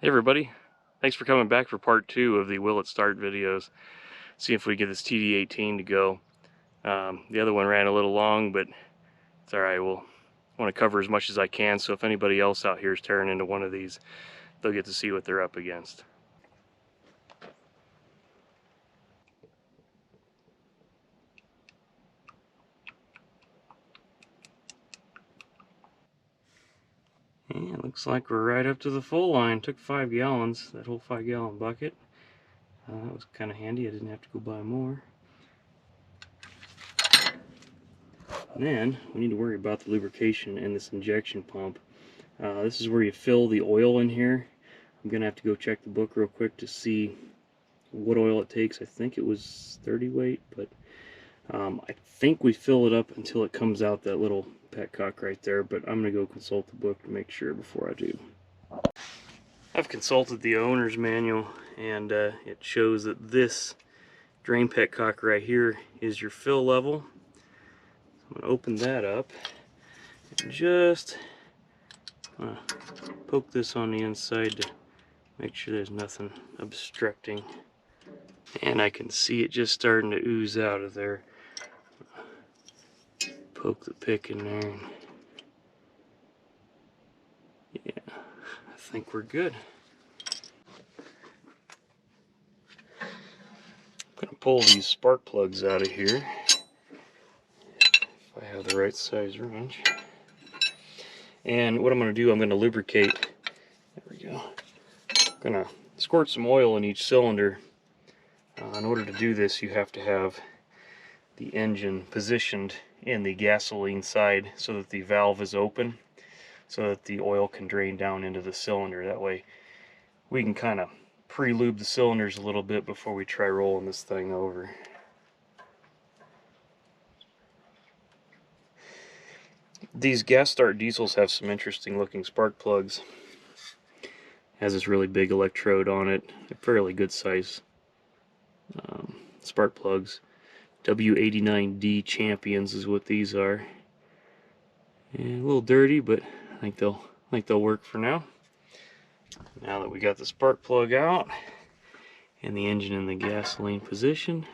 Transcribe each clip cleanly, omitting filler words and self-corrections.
Hey everybody, thanks for coming back for part 2 of the Will It Start videos. See if we get this TD-18 to go. The other one ran a little long, but it's alright. We'll want to cover as much as I can, so if anybody else out here is tearing into one of these, they'll get to see what they're up against. And looks like we're right up to the full line. Took 5 gallons, that whole 5-gallon bucket. That was kind of handy. I didn't have to go buy more. And then we need to worry about the lubrication and this injection pump. This is where you fill the oil in here. I'm gonna have to go check the book real quick to see what oil it takes. I think it was 30 weight, but I think we fill it up until it comes out that little petcock right there, but I'm gonna go consult the book to make sure before I do. I've consulted the owner's manual, and it shows that this drain petcock right here is your fill level. I'm gonna open that up and just poke this on the inside to make sure there's nothing obstructing. And I can see it just starting to ooze out of there. Poke the pick in there. Yeah, I think we're good. I'm gonna pull these spark plugs out of here, if I have the right size wrench. And what I'm gonna do, I'm gonna lubricate. There we go. I'm gonna squirt some oil in each cylinder. In order to do this, you have to have the engine positioned in the gasoline side so that the valve is open, so that the oil can drain down into the cylinder. That way we can kind of pre-lube the cylinders a little bit before we try rolling this thing over. These gas start diesels have some interesting looking spark plugs. Has this really big electrode on it. They're fairly good size spark plugs. W89D Champions is what these are. And a little dirty, but I think they'll work for now. Now that we got the spark plug out and the engine in the gasoline position,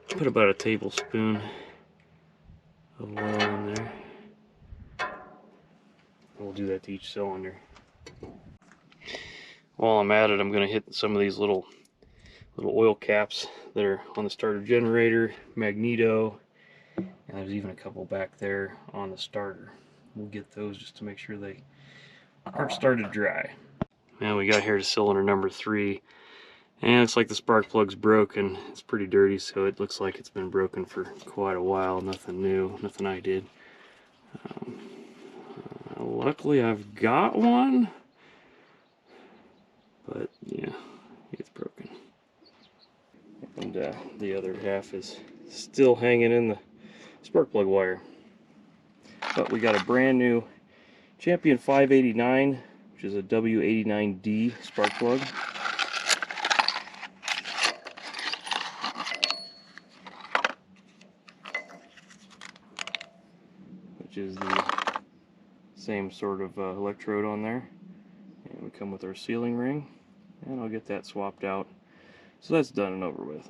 put about a tablespoon of oil in there. We'll do that to each cylinder. While I'm at it, I'm going to hit some of these little oil caps that are on the starter generator, magneto, and there's even a couple back there on the starter. We'll get those just to make sure they aren't started dry. Now we got here to cylinder number 3, and it looks like the spark plug's broken. It's pretty dirty, so it looks like it's been broken for quite a while. Nothing new, nothing I did. Luckily I've got one, but yeah, it's broken. And the other half is still hanging in the spark plug wire. But we got a brand new Champion 589, which is a W89D spark plug. Which is the same sort of electrode on there. And we come with our sealing ring, and I'll get that swapped out. So that's done and over with.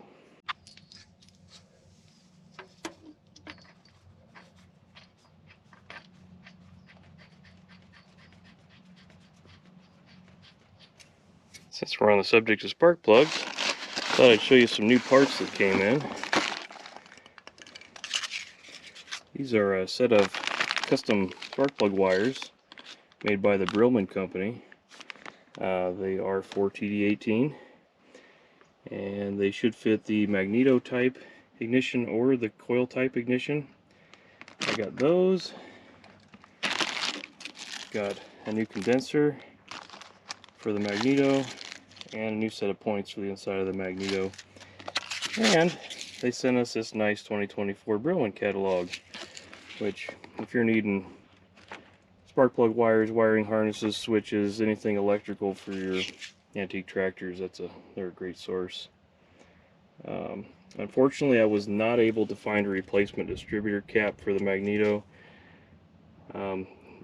Since we're on the subject of spark plugs, I thought I'd show you some new parts that came in. These are a set of custom spark plug wires made by the Brillman company. They are for TD-18, and they should fit the magneto type ignition or the coil type ignition. I got those. Got a new condenser for the magneto and a new set of points for the inside of the magneto. And they sent us this nice 2024 Brillman catalog, which if you're needing spark plug wires, wiring harnesses, switches, anything electrical for your antique tractors, they're a great source. Unfortunately, I was not able to find a replacement distributor cap for the magneto.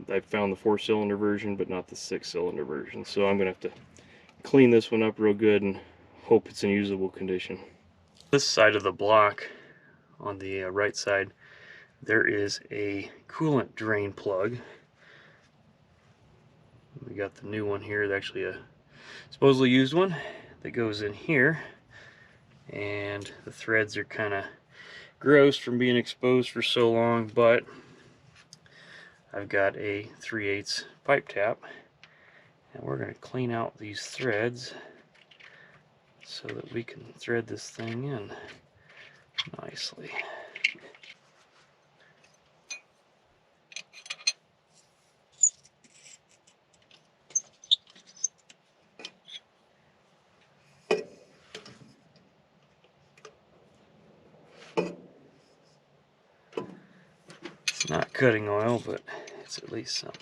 I found the 4-cylinder version, but not the 6-cylinder version. So I'm gonna have to clean this one up real good and hope it's in usable condition. This side of the block, on the right side, there is a coolant drain plug. We got the new one here. It's actually a supposedly used one that goes in here, and the threads are kind of gross from being exposed for so long, but I've got a 3/8 pipe tap, and we're going to clean out these threads so that we can thread this thing in nicely. It's not cutting oil, but it's at least something.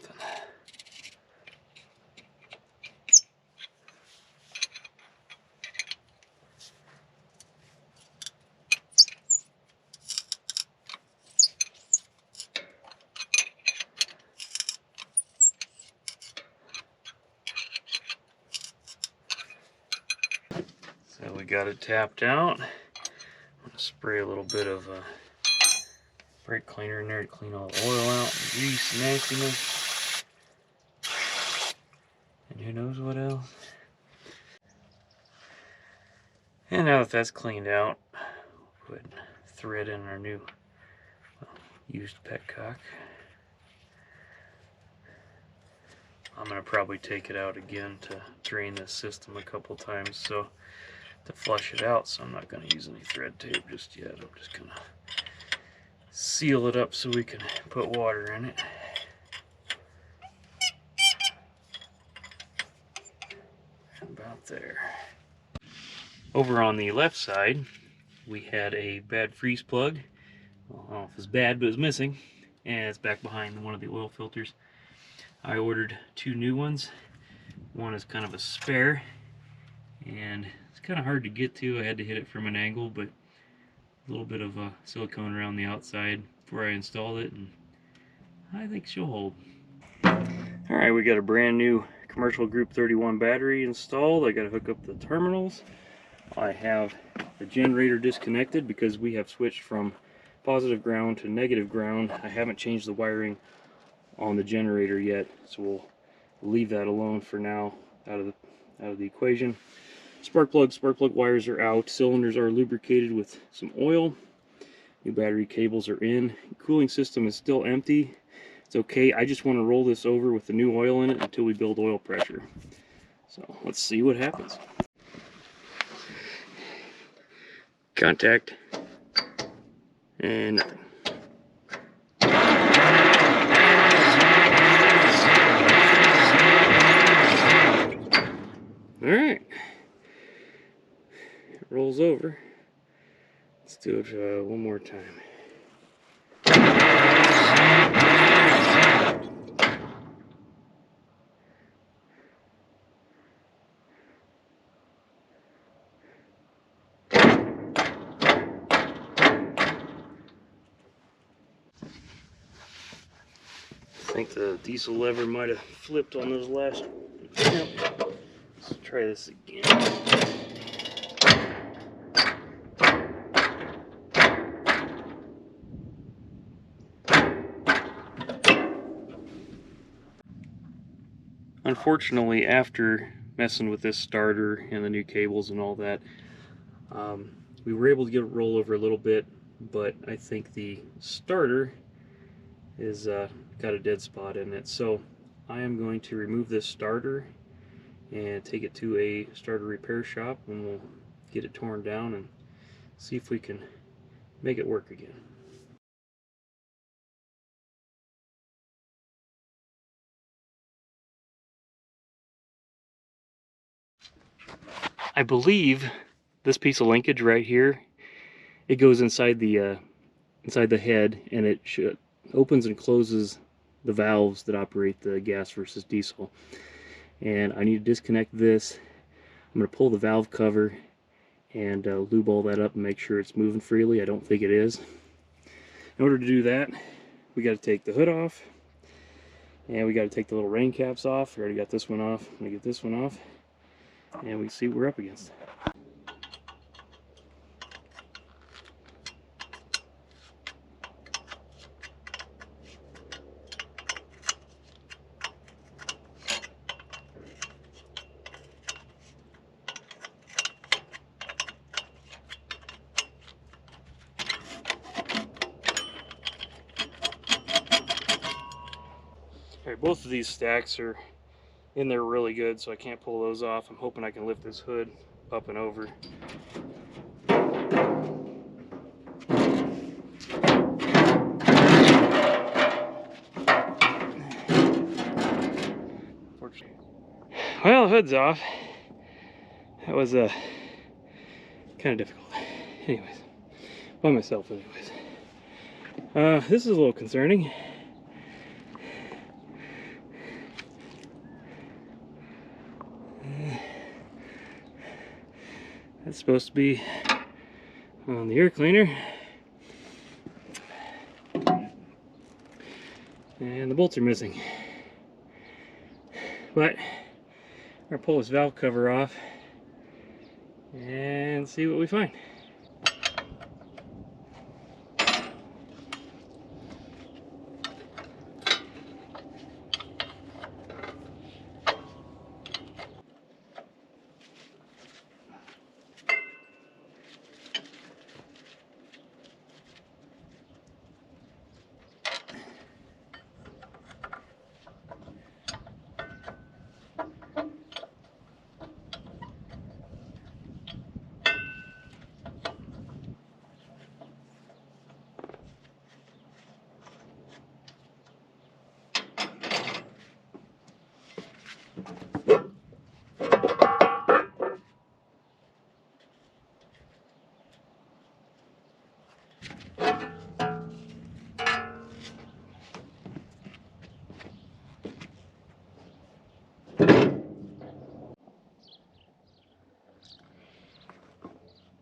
So we got it tapped out. I'm going to spray a little bit of brake cleaner in there to clean all the oil out, and grease, and nastiness, and who knows what else. And now that that's cleaned out, we'll put thread in our new used petcock. I'm going to probably take it out again to drain this system a couple times so to flush it out, so I'm not going to use any thread tape just yet. I'm just going to seal it up so we can put water in it. About there. Over on the left side, we had a bad freeze plug. Well, I don't know if it's bad, but it was missing, and it's back behind one of the oil filters. I ordered 2 new ones. One is kind of a spare, and it's kind of hard to get to. I had to hit it from an angle, but a little bit of silicone around the outside before I installed it, and I think she'll hold. Alright, we got a brand new commercial Group 31 battery installed. I got to hook up the terminals. I have the generator disconnected because we have switched from positive ground to negative ground. I haven't changed the wiring on the generator yet, so we'll leave that alone for now, out of the equation. Spark plug wires are out. Cylinders are lubricated with some oil. New battery cables are in. Cooling system is still empty. It's okay. I just want to roll this over with the new oil in it until we build oil pressure. So let's see what happens. Contact. And nothing. Alright. It rolls over. Let's do it one more time. I think the diesel lever might have flipped on those last attempt. Let's try this again. Unfortunately, after messing with this starter and the new cables and all that, we were able to get it roll over a little bit, but I think the starter is got a dead spot in it. So I am going to remove this starter and take it to a starter repair shop, and we'll get it torn down and see if we can make it work again. I believe this piece of linkage right here, it goes inside the head, and it opens and closes the valves that operate the gas versus diesel. And I need to disconnect this. I'm going to pull the valve cover and lube all that up and make sure it's moving freely. I don't think it is. In order to do that, we got to take the hood off And we got to take the little rain caps off. We already got this one off. I'm going to get this one off, and we can see what we're up against. Alright, both of these stacks are in there really good, so I can't pull those off. I'm hoping I can lift this hood up and over. Well, the hood's off. That was kind of difficult. Anyways, by myself anyways. This is a little concerning. That's supposed to be on the air cleaner. And the bolts are missing. But we're going to pull this valve cover off and see what we find.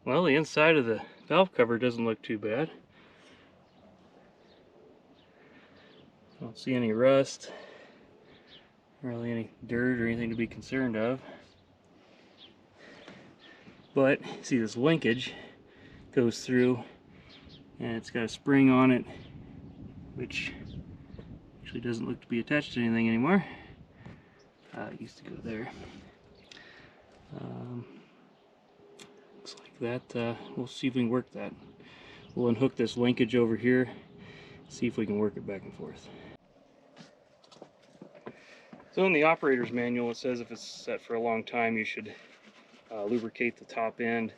Well, the inside of the valve cover doesn't look too bad. I don't see any rust, really any dirt or anything to be concerned of. But see, this linkage goes through and it's got a spring on it, which actually doesn't look to be attached to anything anymore. It used to go there. Looks like that. We'll see if we can work that. We'll unhook this linkage over here, see if we can work it back and forth. So in the operator's manual it says if it's set for a long time you should lubricate the top end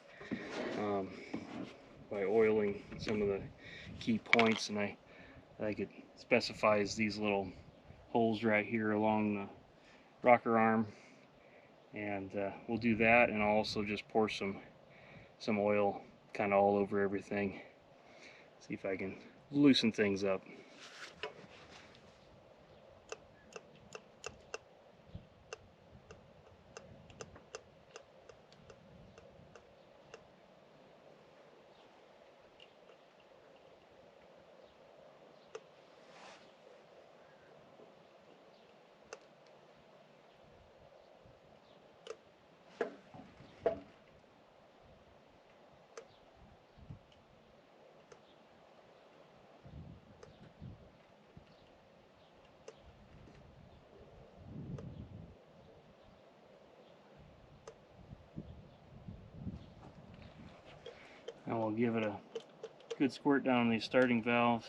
by oiling some of the key points, and I think it specifies these little holes right here along the rocker arm, and we'll do that, and I'll also just pour some oil kind of all over everything, see if I can loosen things up. And we'll give it a good squirt down on these starting valves.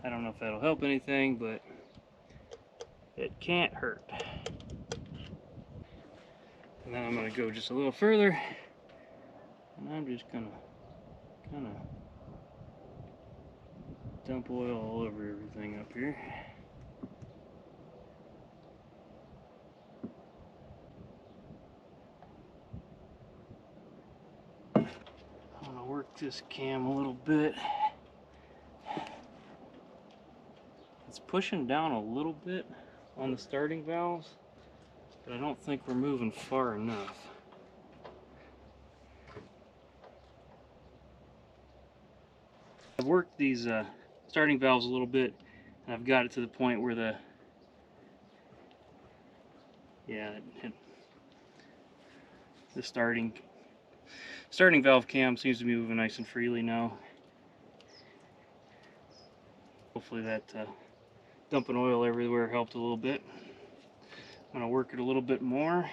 I don't know if that'll help anything, but it can't hurt. And then I'm going to go just a little further, and I'm just going to kind of dump oil all over everything up here. I'm going to work this cam a little bit. It's pushing down a little bit on the starting valves, but I don't think we're moving far enough. I've worked these starting valves a little bit. And I've got it to the point where the the starting valve cam seems to be moving nice and freely now. Hopefully that dumping oil everywhere helped a little bit. I'm going to work it a little bit more,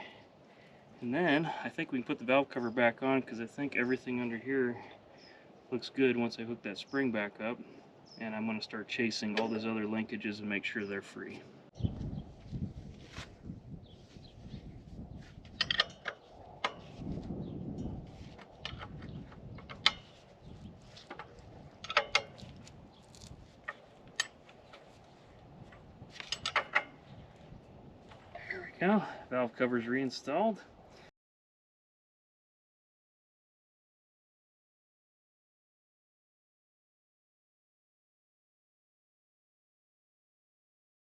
and then I think we can put the valve cover back on, because I think everything under here looks good once I hook that spring back up. And I'm going to start chasing all those other linkages and make sure they're free. There we go. Valve cover's reinstalled.